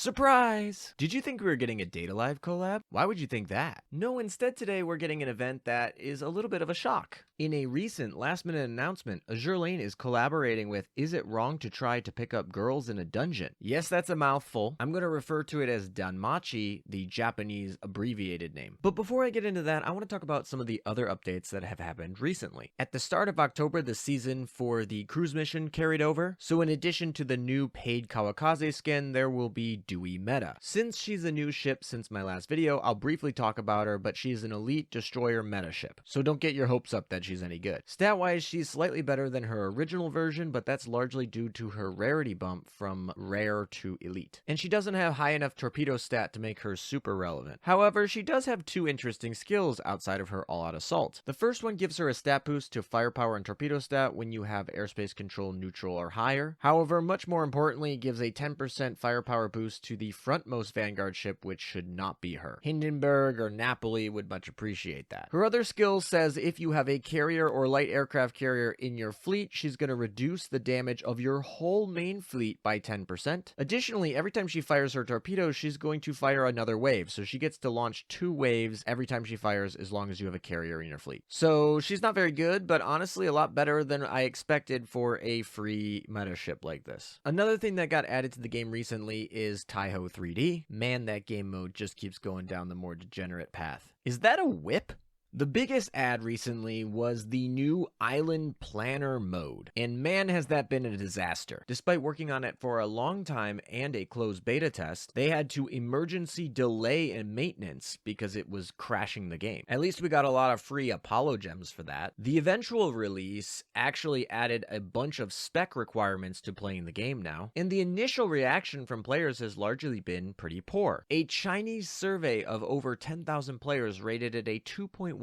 Surprise! Did you think we were getting a Data Live collab? Why would you think that? No, instead today we're getting an event that is a little bit of a shock. In a recent last-minute announcement, Azur Lane is collaborating with Is It Wrong to Try to Pick Up Girls in a Dungeon? Yes, that's a mouthful. I'm going to refer to it as DanMachi, the Japanese abbreviated name. But before I get into that, I want to talk about some of the other updates that have happened recently. At the start of October, the season for the cruise mission carried over, so in addition to the new paid Kawakaze skin, there will be Dewey META. Since she's a new ship since my last video, I'll briefly talk about her, but she's an elite destroyer meta ship, so don't get your hopes up that she's any good. Stat-wise, she's slightly better than her original version, but that's largely due to her rarity bump from rare to elite. And she doesn't have high enough torpedo stat to make her super relevant. However, she does have two interesting skills outside of her all-out assault. The first one gives her a stat boost to firepower and torpedo stat when you have airspace control neutral or higher. However, much more importantly, it gives a 10% firepower boost to the frontmost Vanguard ship, which should not be her. Hindenburg or Napoli would much appreciate that. Her other skill says if you have a carrier or light aircraft carrier in your fleet, she's going to reduce the damage of your whole main fleet by 10%. Additionally, every time she fires her torpedoes, she's going to fire another wave, so she gets to launch 2 waves every time she fires as long as you have a carrier in your fleet. So she's not very good, but honestly a lot better than I expected for a free meta ship like this. Another thing that got added to the game recently is Taiho 3D. Man, that game mode just keeps going down the more degenerate path. Is that a whip? The biggest add recently was the new Island Planner mode, and man has that been a disaster. Despite working on it for a long time and a closed beta test, they had to emergency delay and maintenance because it was crashing the game. At least we got a lot of free Apollo gems for that. The eventual release actually added a bunch of spec requirements to playing the game now, and the initial reaction from players has largely been pretty poor. A Chinese survey of over 10,000 players rated it a 2.14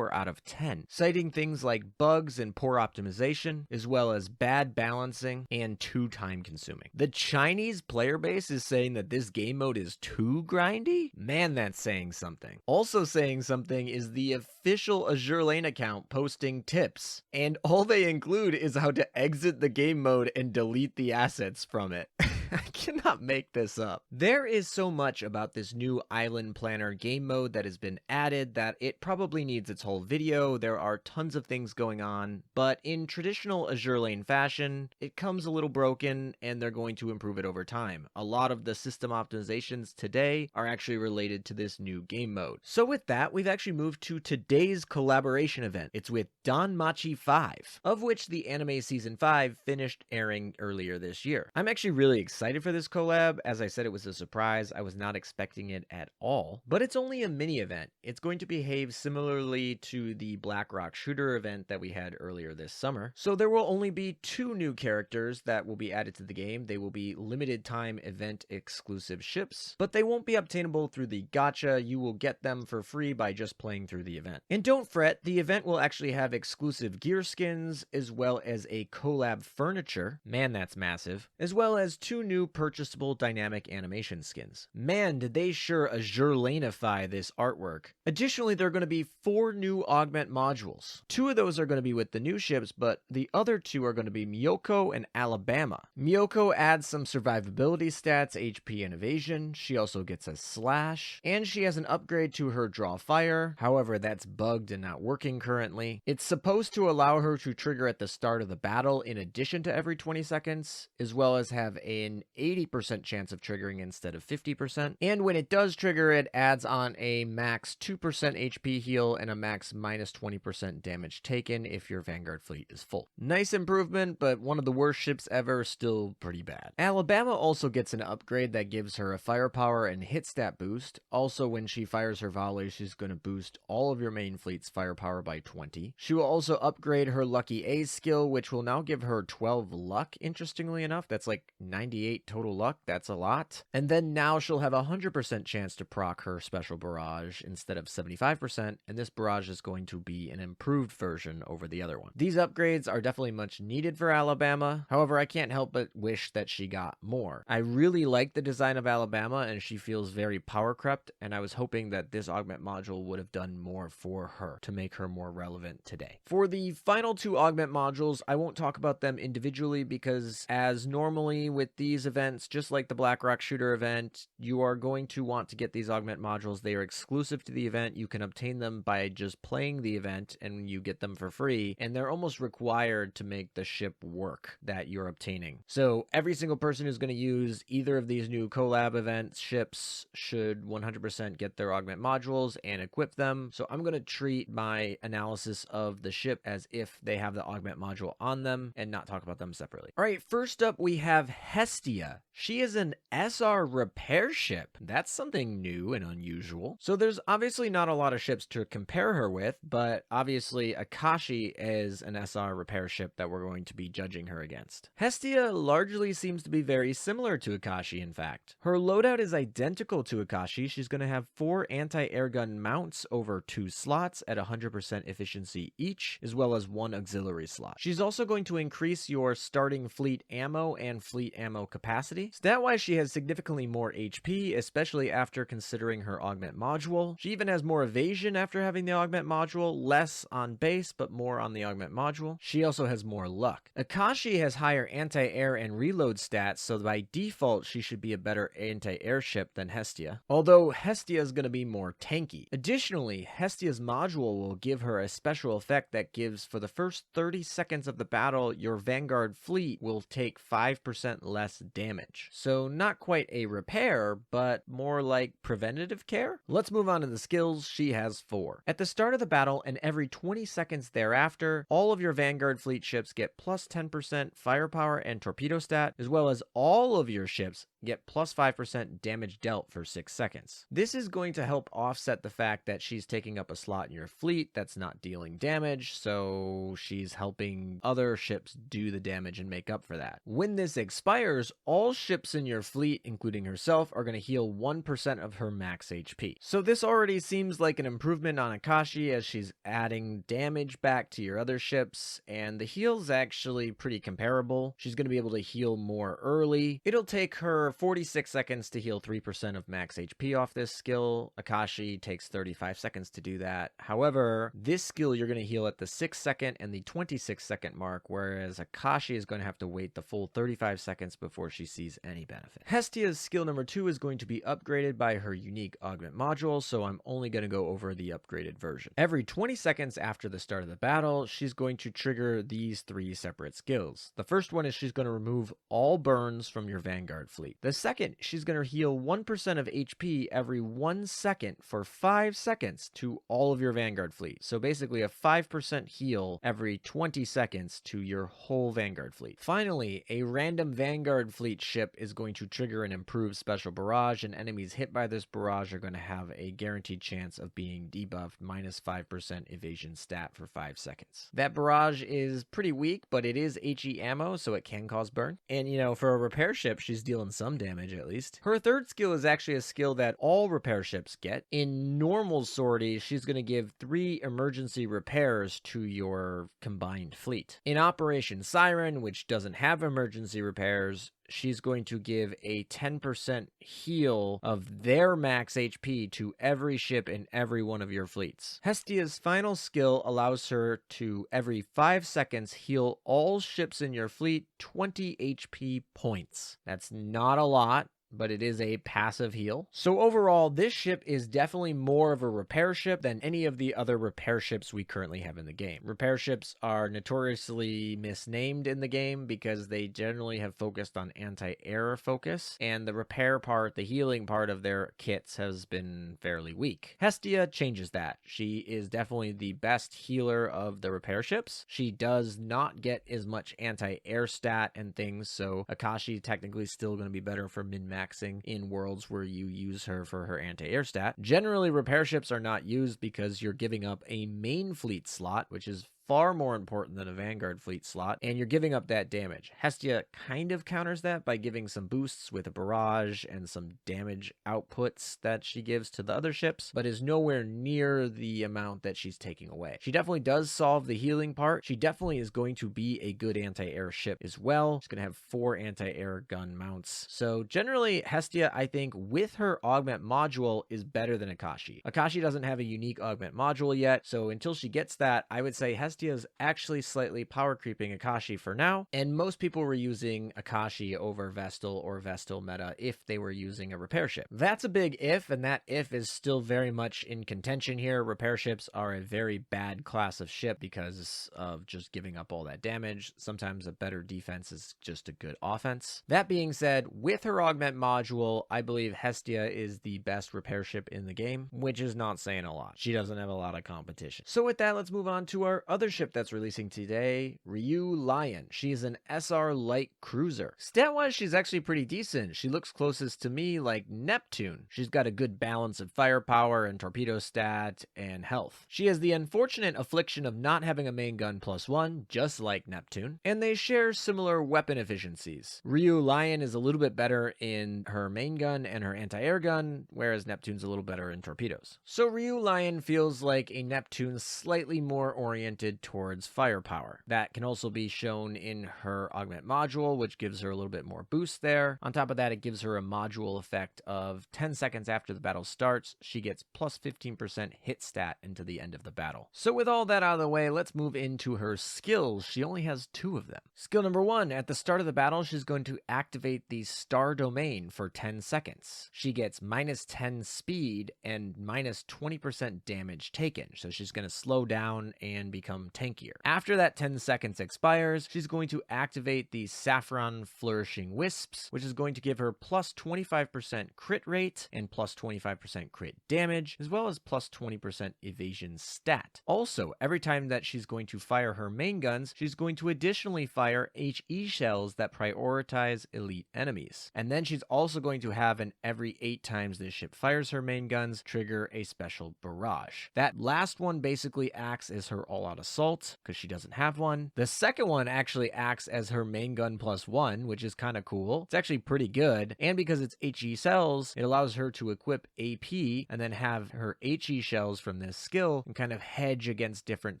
out of 10, citing things like bugs and poor optimization, as well as bad balancing and too time consuming. The Chinese player base is saying that this game mode is too grindy? Man, that's saying something. Also saying something is the official Azur Lane account posting tips, and all they include is how to exit the game mode and delete the assets from it. I cannot make this up. There is so much about this new Island Planner game mode that has been added that it probably needs its whole video. There are tons of things going on, but in traditional Azur Lane fashion, it comes a little broken and they're going to improve it over time. A lot of the system optimizations today are actually related to this new game mode. So with that, we've actually moved to today's collaboration event. It's with DanMachi V, of which the anime season 5 finished airing earlier this year. I'm actually really excited for this collab. As I said, it was a surprise. I was not expecting it at all, but it's only a mini event. It's going to behave similarly to the Black Rock shooter event that we had earlier this summer. So there will only be 2 new characters that will be added to the game. They will be limited time event exclusive ships, but they won't be obtainable through the gacha. You will get them for free by just playing through the event. And don't fret, the event will actually have exclusive gear skins as well as a collab furniture. Man, that's massive. As well as 2 new purchasable dynamic animation skins. Man, did they sure Azur Laneify this artwork. Additionally, there are going to be 4 new Augment Modules. 2 of those are going to be with the new ships, but the other 2 are going to be Miyoko and Alabama. Miyoko adds some survivability stats, HP, and evasion. She also gets a slash, and she has an upgrade to her draw fire. However, that's bugged and not working currently. It's supposed to allow her to trigger at the start of the battle in addition to every 20 seconds, as well as have an 80% chance of triggering instead of 50%. And when it does trigger, it adds on a max 2% HP heal and a max minus 20% damage taken if your Vanguard fleet is full. Nice improvement, but one of the worst ships ever, still pretty bad. Alabama also gets an upgrade that gives her a firepower and hit stat boost. Also, when she fires her volley, she's going to boost all of your main fleet's firepower by 20. She will also upgrade her Lucky A skill, which will now give her 12 luck, interestingly enough. That's like 98 total luck. That's a lot. And then now she'll have a 100% chance to proc her special barrage instead of 75%, and this barrage is going to be an improved version over the other one. These upgrades are definitely much needed for Alabama. However, I can't help but wish that she got more. I really like the design of Alabama, and she feels very power crept, and I was hoping that this augment module would have done more for her to make her more relevant today. For the final 2 augment modules, I won't talk about them individually because, as normally with these these events, just like the Black Rock Shooter event, you are going to want to get these augment modules. They are exclusive to the event. You can obtain them by just playing the event, and you get them for free, and they're almost required to make the ship work that you're obtaining. So every single person who's going to use either of these new collab event ships should 100% get their augment modules and equip them. So I'm going to treat my analysis of the ship as if they have the augment module on them and not talk about them separately. All right, first up we have Hestia. She is an SR repair ship. That's something new and unusual. So there's obviously not a lot of ships to compare her with, but obviously Akashi is an SR repair ship that we're going to be judging her against. Hestia largely seems to be very similar to Akashi, in fact. Her loadout is identical to Akashi. She's going to have 4 anti-airgun mounts over 2 slots at 100% efficiency each, as well as 1 auxiliary slot. She's also going to increase your starting fleet ammo and fleet ammo capacity. Stat-wise, she has significantly more HP, especially after considering her augment module. She even has more evasion after having the augment module, less on base, but more on the augment module. She also has more luck. Akashi has higher anti-air and reload stats, so by default, she should be a better anti-air ship than Hestia, although Hestia is going to be more tanky. Additionally, Hestia's module will give her a special effect that gives, for the first 30 seconds of the battle, your Vanguard fleet will take 5% less damage. So not quite a repair, but more like preventative care? Let's move on to the skills. She has 4. At the start of the battle and every 20 seconds thereafter, all of your Vanguard fleet ships get plus 10% firepower and torpedo stat, as well as all of your ships get plus 5% damage dealt for 6 seconds. This is going to help offset the fact that she's taking up a slot in your fleet that's not dealing damage, so she's helping other ships do the damage and make up for that. When this expires, all ships in your fleet, including herself, are going to heal 1% of her max HP. So this already seems like an improvement on Akashi, as she's adding damage back to your other ships, and the heal's actually pretty comparable. She's going to be able to heal more early. It'll take her 46 seconds to heal 3% of max HP off this skill. Akashi takes 35 seconds to do that. However, this skill you're going to heal at the 6-second and the 26-second mark, whereas Akashi is going to have to wait the full 35 seconds before she sees any benefit. Hestia's skill number 2 is going to be upgraded by her unique augment module, so I'm only going to go over the upgraded version. Every 20 seconds after the start of the battle, she's going to trigger these 3 separate skills. The first one is she's going to remove all burns from your Vanguard fleet. The second, she's going to heal 1% of HP every 1 second for 5 seconds to all of your Vanguard fleet. So basically a 5% heal every 20 seconds to your whole Vanguard fleet. Finally, a random Vanguard fleet ship is going to trigger an improved special barrage, and enemies hit by this barrage are going to have a guaranteed chance of being debuffed minus 5% evasion stat for 5 seconds. That barrage is pretty weak, but it is HE ammo, so it can cause burn. And you know, for a repair ship, she's dealing some damage at least. Her third skill is actually a skill that all repair ships get. In normal sorties, she's going to give 3 emergency repairs to your combined fleet. In Operation Siren, which doesn't have emergency repairs, she's going to give a 10% heal of their max HP to every ship in every one of your fleets. Hestia's final skill allows her to, every 5 seconds, heal all ships in your fleet 20 HP points. That's not a lot, but it is a passive heal. So overall, this ship is definitely more of a repair ship than any of the other repair ships we currently have in the game. Repair ships are notoriously misnamed in the game because they generally have focused on anti-air focus, and the repair part, the healing part of their kits has been fairly weak. Hestia changes that. She is definitely the best healer of the repair ships. She does not get as much anti-air stat and things, so Akashi technically still going to be better for min-max in worlds where you use her for her anti-air stat. Generally, repair ships are not used because you're giving up a main fleet slot, which is far more important than a Vanguard fleet slot, and you're giving up that damage. Hestia kind of counters that by giving some boosts with a barrage and some damage outputs that she gives to the other ships, but is nowhere near the amount that she's taking away. She definitely does solve the healing part. She definitely is going to be a good anti-air ship as well. She's going to have 4 anti-air gun mounts. So generally, Hestia, I think, with her augment module, is better than Akashi. Akashi doesn't have a unique augment module yet, so until she gets that, I would say Hestia Hestia's actually slightly power creeping Akashi for now, and most people were using Akashi over Vestal or Vestal meta if they were using a repair ship. That's a big if, and that if is still very much in contention here. Repair ships are a very bad class of ship because of just giving up all that damage. Sometimes a better defense is just a good offense. That being said, with her Augment module, I believe Hestia is the best repair ship in the game, which is not saying a lot. She doesn't have a lot of competition. So with that, let's move on to our other ship that's releasing today, Ryu Lion. She's an SR light cruiser. Stat-wise, she's actually pretty decent. She looks closest to me like Neptune. She's got a good balance of firepower and torpedo stat and health. She has the unfortunate affliction of not having a main gun +1, just like Neptune, and they share similar weapon efficiencies. Ryu Lion is a little bit better in her main gun and her anti-air gun, whereas Neptune's a little better in torpedoes. So Ryu Lion feels like a Neptune slightly more oriented towards firepower. That can also be shown in her Augment module, which gives her a little bit more boost there. On top of that, it gives her a module effect of 10 seconds after the battle starts, she gets plus 15% hit stat into the end of the battle. So with all that out of the way, let's move into her skills. She only has 2 of them. Skill number 1, at the start of the battle, she's going to activate the Star Domain for 10 seconds. She gets -10 speed and -20% damage taken, so she's going to slow down and become tankier. After that 10 seconds expires, she's going to activate the Saffron Flourishing Wisps, which is going to give her plus 25% crit rate and plus 25% crit damage, as well as plus 20% evasion stat. Also, every time that she's going to fire her main guns, she's going to additionally fire HE shells that prioritize elite enemies. And then she's also going to have an every 8 times this ship fires her main guns, trigger a special barrage. That last one basically acts as her all-out assault, because she doesn't have one. The second one actually acts as her main gun +1, which is kind of cool. It's actually pretty good, and because it's HE cells, it allows her to equip AP and then have her HE shells from this skill and kind of hedge against different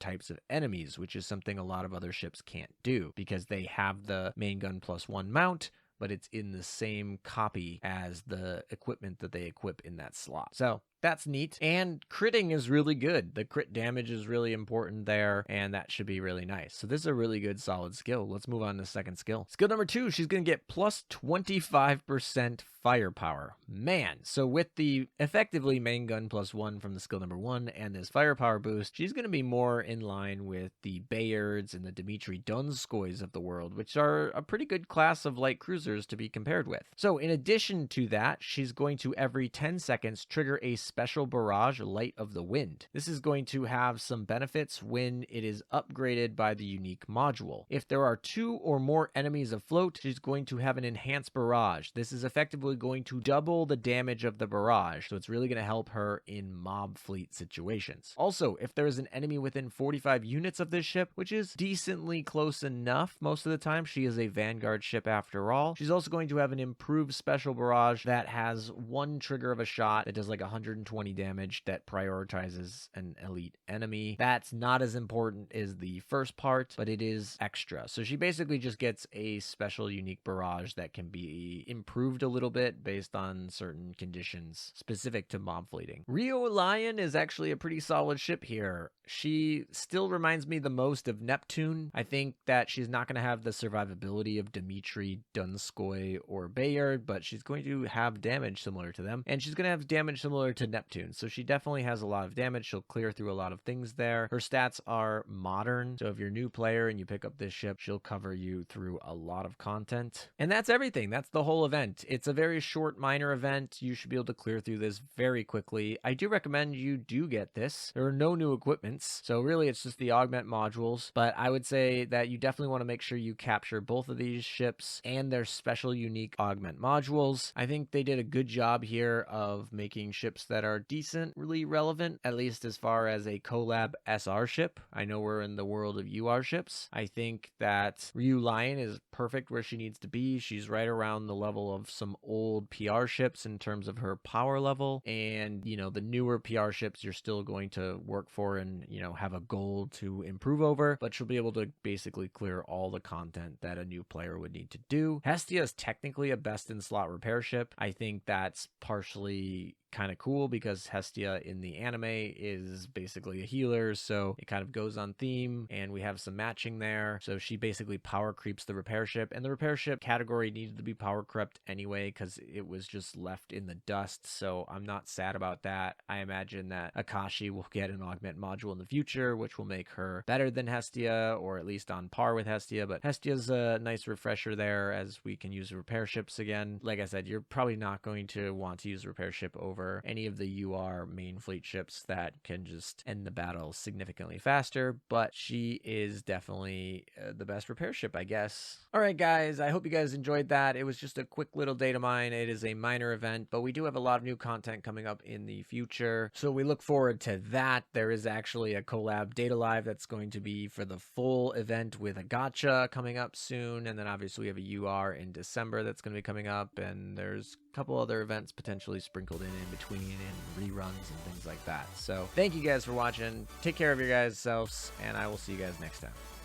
types of enemies, which is something a lot of other ships can't do because they have the main gun +1 mount, but it's in the same copy as the equipment that they equip in that slot. So that's neat. And critting is really good. The crit damage is really important there, and that should be really nice. So this is a really good solid skill. Let's move on to the second skill. Skill number 2, she's going to get plus 25% firepower. Man, so with the effectively main gun +1 from the skill number 1 and this firepower boost, she's going to be more in line with the Bayards and the Dmitry Donskoys of the world, which are a pretty good class of light cruisers to be compared with. So in addition to that, she's going to every 10 seconds trigger a special barrage Light of the Wind. This is going to have some benefits when it is upgraded by the unique module. If there are 2 or more enemies afloat, she's going to have an enhanced barrage. This is effectively going to double the damage of the barrage, so it's really going to help her in mob fleet situations. Also, if there is an enemy within 45 units of this ship, which is decently close enough most of the time, she is a Vanguard ship after all, she's also going to have an improved special barrage that has 1 trigger of a shot that does like 120 damage that prioritizes an elite enemy. That's not as important as the first part, but it is extra. So she basically just gets a special unique barrage that can be improved a little bit based on certain conditions specific to mob fleeting. Ryu Lion is actually a pretty solid ship here. She still reminds me the most of Neptune. I think that she's not going to have the survivability of Dmitry Donskoy or Bayard, but she's going to have damage similar to them, and she's going to have damage similar to Neptune, so she definitely has a lot of damage. She'll clear through a lot of things there. Her stats are modern, so if you're a new player and you pick up this ship, she'll cover you through a lot of content. And that's everything. That's the whole event. It's a very short, minor event. You should be able to clear through this very quickly. I do recommend you do get this. There are no new equipments, so really it's just the Augment modules, but I would say that you definitely want to make sure you capture both of these ships and their special unique Augment modules. I think they did a good job here of making ships that are decently relevant, at least as far as a Collab SR ship. I know we're in the world of UR ships. I think that Ryu Lion is perfect where she needs to be. She's right around the level of some old PR ships in terms of her power level, and you know, the newer PR ships you're still going to work for and, you know, have a goal to improve over, but she'll be able to basically clear all the content that a new player would need to do. Hestia is technically a best in slot repair ship. I think that's partially kind of cool because Hestia in the anime is basically a healer, so it kind of goes on theme, and we have some matching there. So she basically power creeps the repair ship, and the repair ship category needed to be power crept anyway because it was just left in the dust, so I'm not sad about that. I imagine that Akashi will get an augment module in the future, which will make her better than Hestia, or at least on par with Hestia, but Hestia's a nice refresher there as we can use repair ships again. Like I said, you're probably not going to want to use repair ship over any of the UR main fleet ships that can just end the battle significantly faster, but she is definitely the best repair ship, I guess. All right, guys, I hope you guys enjoyed that. It was just a quick little data mine. It is a minor event, but we do have a lot of new content coming up in the future, so we look forward to that. There is actually a collab data live that's going to be for the full event with a gacha coming up soon, and then obviously we have a UR in December that's going to be coming up, and there's a couple other events potentially sprinkled in between and reruns and things like that. So thank you guys for watching. Take care of your guys' selves, and I will see you guys next time.